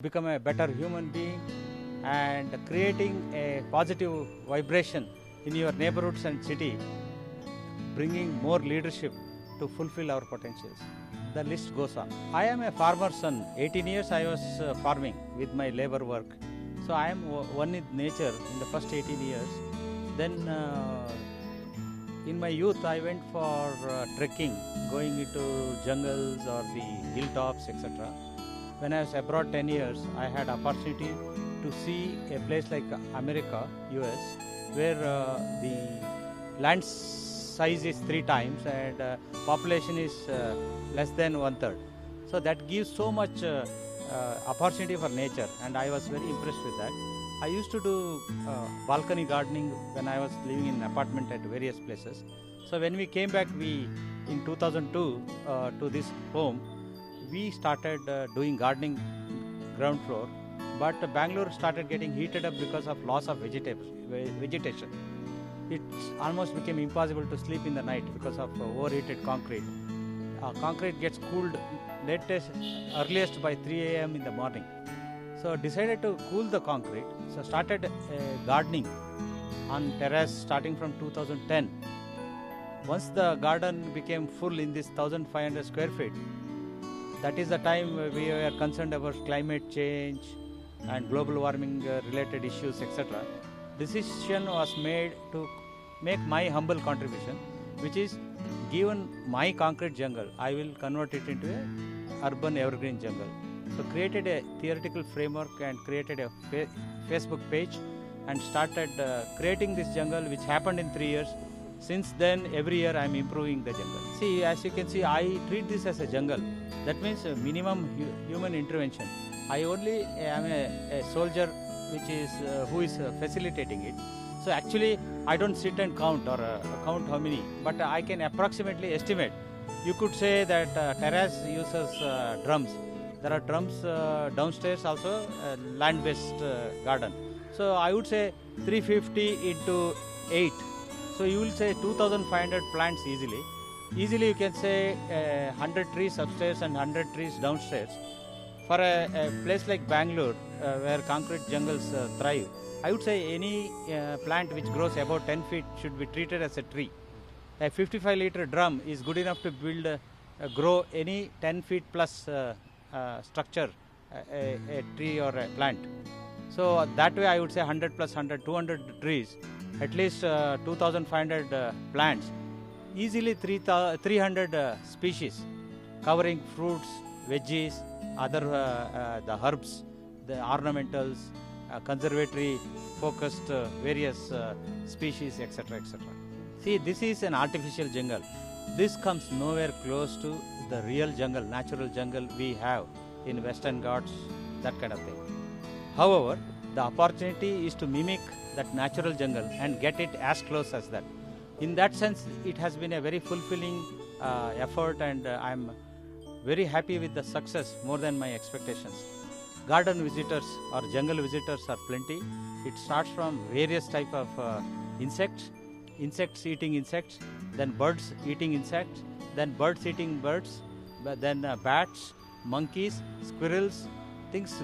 become a better human being and creating a positive vibration in your neighborhoods and city, bringing more leadership to fulfill our potentials. The list goes on. I am a farmer's son. 18 years I was farming with my labor work. So I am one with nature in the first 18 years. Then in my youth I went for trekking, going into jungles or the hilltops, etc. When I was abroad 10 years, I had opportunity to see a place like America, US, where the land size is 3 times and population is less than 1/3. So that gives so much opportunity for nature, and I was very impressed with that. I used to do balcony gardening when I was living in an apartment at various places. So when we came back, in 2002 to this home, we started doing gardening ground floor, but Bangalore started getting heated up because of loss of vegetation. It almost became impossible to sleep in the night because of overheated concrete. Concrete gets cooled earliest by 3 a.m. in the morning. So decided to cool the concrete. So started gardening on terrace starting from 2010. Once the garden became full in this 1,500 square feet, that is the time we were concerned about climate change and global warming related issues, etc. Decision was made to make my humble contribution, which is given my concrete jungle, I will convert it into a urban evergreen jungle. So created a theoretical framework and created a Facebook page and started creating this jungle, which happened in 3 years. Since then, every year I am improving the jungle. See, as you can see, I treat this as a jungle. That means minimum human intervention. I only am a soldier who is facilitating it. So actually, I don't sit and count or count how many, but I can approximately estimate. You could say that terrace uses drums. There are drums downstairs also, land-based garden. So I would say 350 into 8. So you will say 2,500 plants easily. Easily you can say 100 trees upstairs and 100 trees downstairs. For a place like Bangalore, where concrete jungles thrive, I would say any plant which grows about 10 feet should be treated as a tree. A 55-liter drum is good enough to grow any 10 feet plus structure, a tree or a plant. So that way I would say 100 plus 100, 200 trees, at least 2,500 plants, easily 300 species, covering fruits, veggies, other the herbs, the ornamentals, conservatory focused various species, etc., etc. See, this is an artificial jungle. This comes nowhere close to the real jungle, natural jungle we have in Western Ghats, that kind of thing. However, the opportunity is to mimic that natural jungle and get it as close as that. In that sense, it has been a very fulfilling effort, and I am very happy with the success, more than my expectations. Garden visitors or jungle visitors are plenty. It starts from various type of insects eating insects, then birds eating insects, then birds eating birds, then bats, monkeys, squirrels, things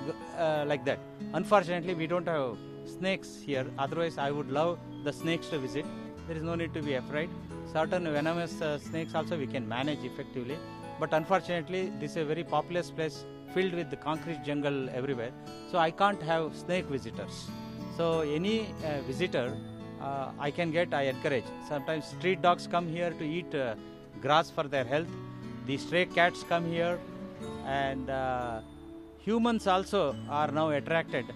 like that. Unfortunately, we don't have snakes here. Otherwise, I would love the snakes to visit. There is no need to be afraid. Certain venomous snakes also we can manage effectively. But unfortunately, this is a very populous place filled with the concrete jungle everywhere. So I can't have snake visitors. So any visitor I can get, I encourage. Sometimes street dogs come here to eat grass for their health. The stray cats come here, and humans also are now attracted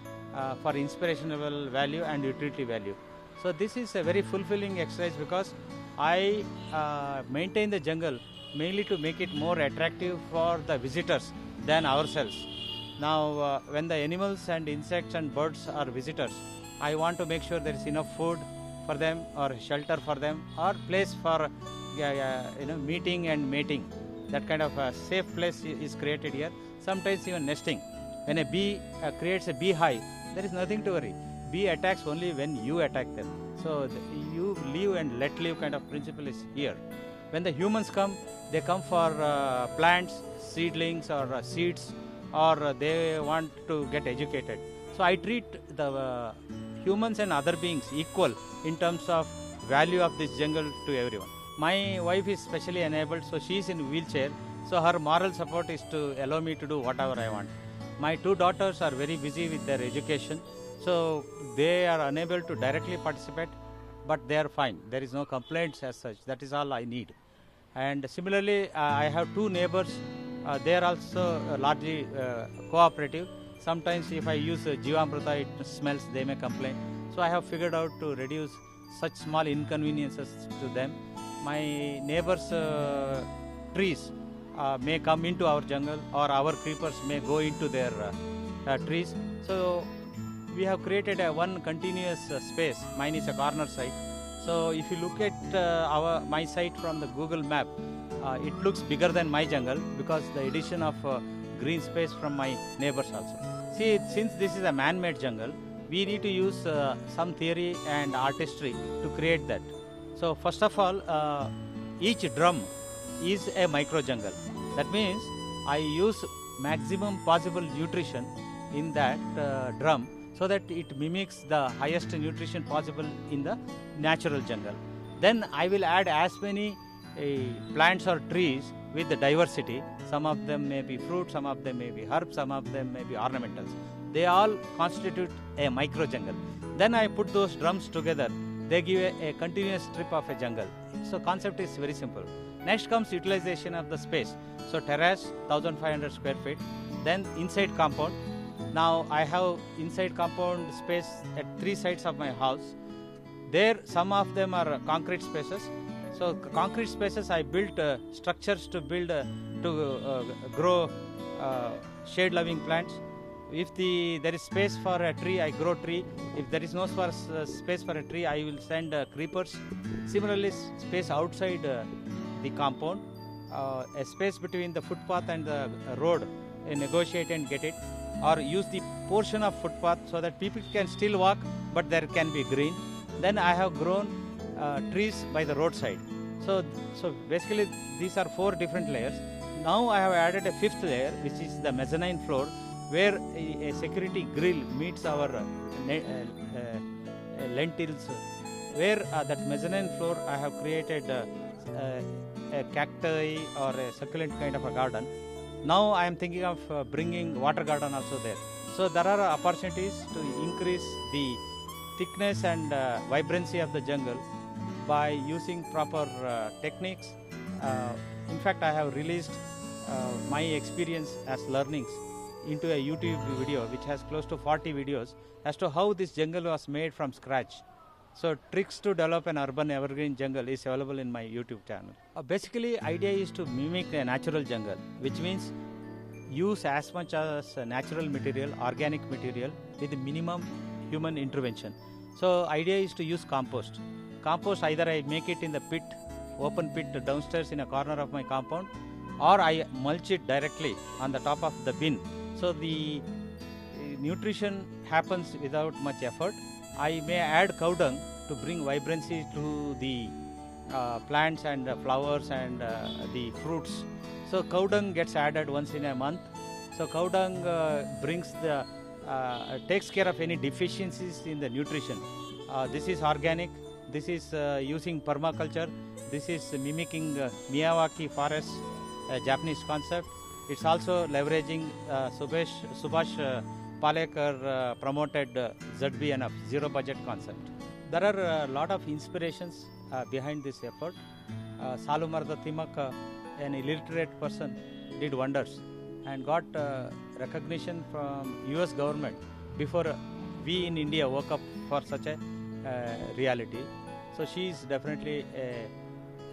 for inspirational value and utility value. So this is a very fulfilling exercise because I maintain the jungle mainly to make it more attractive for the visitors than ourselves. Now when the animals and insects and birds are visitors, I want to make sure there is enough food for them, or shelter for them, or place for meeting and mating. That kind of a safe place is created here. Sometimes even nesting. When a bee creates a beehive, there is nothing to worry. Bee attacks only when you attack them. So you live and let live kind of principle is here. When the humans come, they come for plants, seedlings or seeds or they want to get educated. So I treat the humans and other beings equal in terms of value of this jungle to everyone. My wife is specially enabled, so she is in wheelchair. So her moral support is to allow me to do whatever I want. My two daughters are very busy with their education, so they are unable to directly participate, but they are fine. There is no complaints as such. That is all I need. And similarly, I have two neighbors. They are also largely cooperative. Sometimes if I use Jivamrita, it smells, they may complain. So I have figured out to reduce such small inconveniences to them. My neighbors' trees may come into our jungle, or our creepers may go into their trees. So we have created one continuous space. Mine is a corner site. So if you look at my site from the Google map, it looks bigger than my jungle because the addition of green space from my neighbors also. See, since this is a man-made jungle, we need to use some theory and artistry to create that. So first of all, each drum is a micro jungle. That means I use maximum possible nutrition in that drum, so that it mimics the highest nutrition possible in the natural jungle. Then I will add as many plants or trees with the diversity. Some of them may be fruit, some of them may be herbs, some of them may be ornamentals. They all constitute a micro jungle. Then I put those drums together. They give a continuous strip of a jungle. So concept is very simple. Next comes utilization of the space. So terrace, 1500 square feet. Then inside compound. Now I have inside compound space at three sides of my house. There some of them are concrete spaces. So concrete spaces I built structures to build to grow shade loving plants. If there is space for a tree, I grow tree. If there is no space for a tree, I will send creepers. Similarly, space outside the compound, a space between the footpath and the road, negotiate and get it, or use the portion of footpath so that people can still walk, but there can be green. Then I have grown trees by the roadside. So basically these are four different layers. Now I have added a fifth layer, which is the mezzanine floor, where a security grill meets our lentils. Where that mezzanine floor I have created a cacti or a succulent kind of a garden. Now I am thinking of bringing water garden also there. So there are opportunities to increase the thickness and vibrancy of the jungle by using proper techniques. In fact, I have released my experience as learnings into a YouTube video which has close to 40 videos as to how this jungle was made from scratch. So tricks to develop an urban evergreen jungle is available in my YouTube channel. Basically, idea is to mimic a natural jungle, which means use as much as natural material, organic material with minimum human intervention. So idea is to use compost. Compost, either I make it in the pit, open pit downstairs in a corner of my compound, or I mulch it directly on the top of the bin. So the nutrition happens without much effort. I may add cow dung to bring vibrancy to the plants and flowers and the fruits. So cow dung gets added once in a month. So cow dung takes care of any deficiencies in the nutrition. This is organic. This is using permaculture. This is mimicking Miyawaki forest, a Japanese concept. It's also leveraging Subhash Palekar promoted ZBNF, zero budget concept. There are a lot of inspirations behind this effort. Salumarda Timaka, an illiterate person, did wonders and got recognition from US government before we in India woke up for such a reality. So she is definitely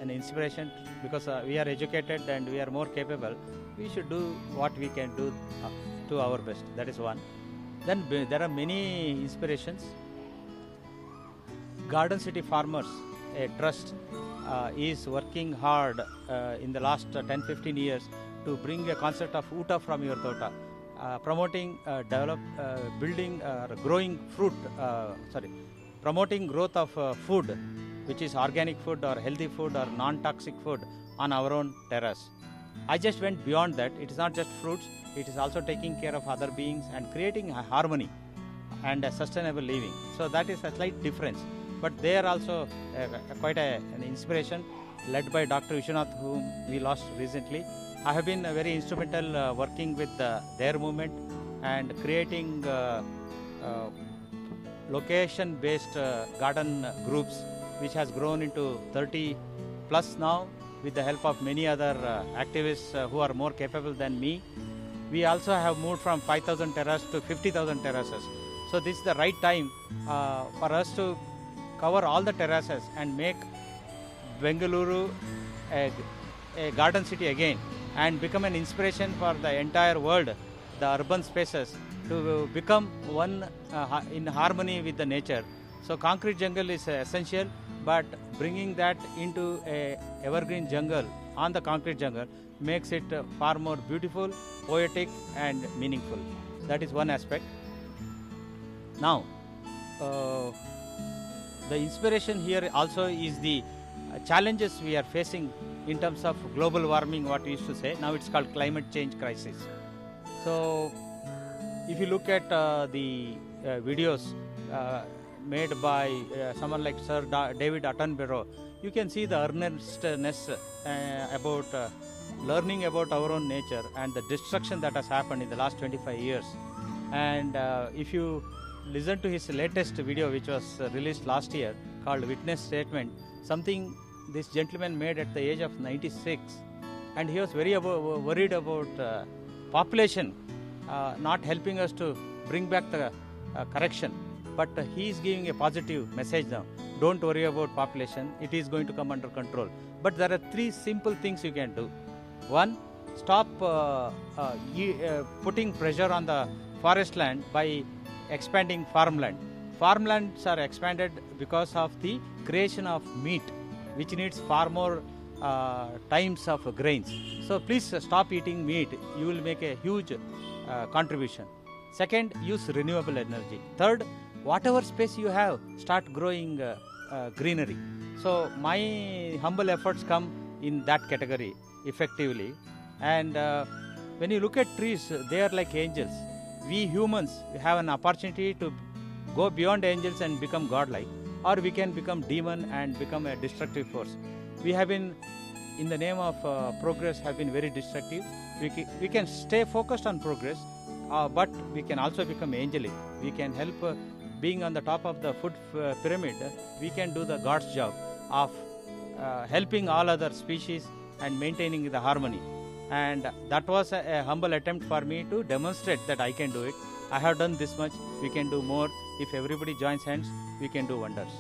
an inspiration, because we are educated and we are more capable. We should do what we can do to our best. That is one. Then there are many inspirations. Garden City Farmers, a trust, is working hard in the last 10-15 years to bring a concept of Uta from your Tota, promoting promoting growth of food, which is organic food or healthy food or non-toxic food on our own terrace. I just went beyond that. It is not just fruits, it is also taking care of other beings and creating a harmony and a sustainable living. So that is a slight difference. But they are also quite an inspiration, led by Dr. Vishwanath, whom we lost recently. I have been very instrumental working with their movement and creating location-based garden groups, which has grown into 30 plus now, with the help of many other activists who are more capable than me. We also have moved from 5,000 terraces to 50,000 terraces. So this is the right time for us to cover all the terraces and make Bengaluru a garden city again, and become an inspiration for the entire world, the urban spaces, to become one in harmony with the nature. So concrete jungle is essential, but bringing that into a evergreen jungle on the concrete jungle makes it far more beautiful, poetic and meaningful. That is one aspect. Now, the inspiration here also is the challenges we are facing in terms of global warming, what we used to say. Now it's called climate change crisis. So if you look at the videos made by someone like Sir David Attenborough, you can see the earnestness about learning about our own nature and the destruction that has happened in the last 25 years. And if you listen to his latest video, which was released last year, called Witness Statement, something this gentleman made at the age of 96, and he was very worried about population not helping us to bring back the correction. But he is giving a positive message now. Don't worry about population, it is going to come under control. But there are three simple things you can do. One, stop putting pressure on the forest land by expanding farmland. Farmlands are expanded because of the creation of meat, which needs far more times of grains. So please stop eating meat. You will make a huge contribution. Second, use renewable energy. Third, whatever space you have, start growing greenery. So my humble efforts come in that category effectively. And when you look at trees, they are like angels. We humans have an opportunity to go beyond angels and become godlike, or we can become demon and become a destructive force. We have been, in the name of progress, have been very destructive. We can stay focused on progress, but we can also become angelic. We can help being on the top of the food pyramid. We can do the God's job of helping all other species and maintaining the harmony. And that was a humble attempt for me to demonstrate that I can do it. I have done this much, we can do more. If everybody joins hands, we can do wonders.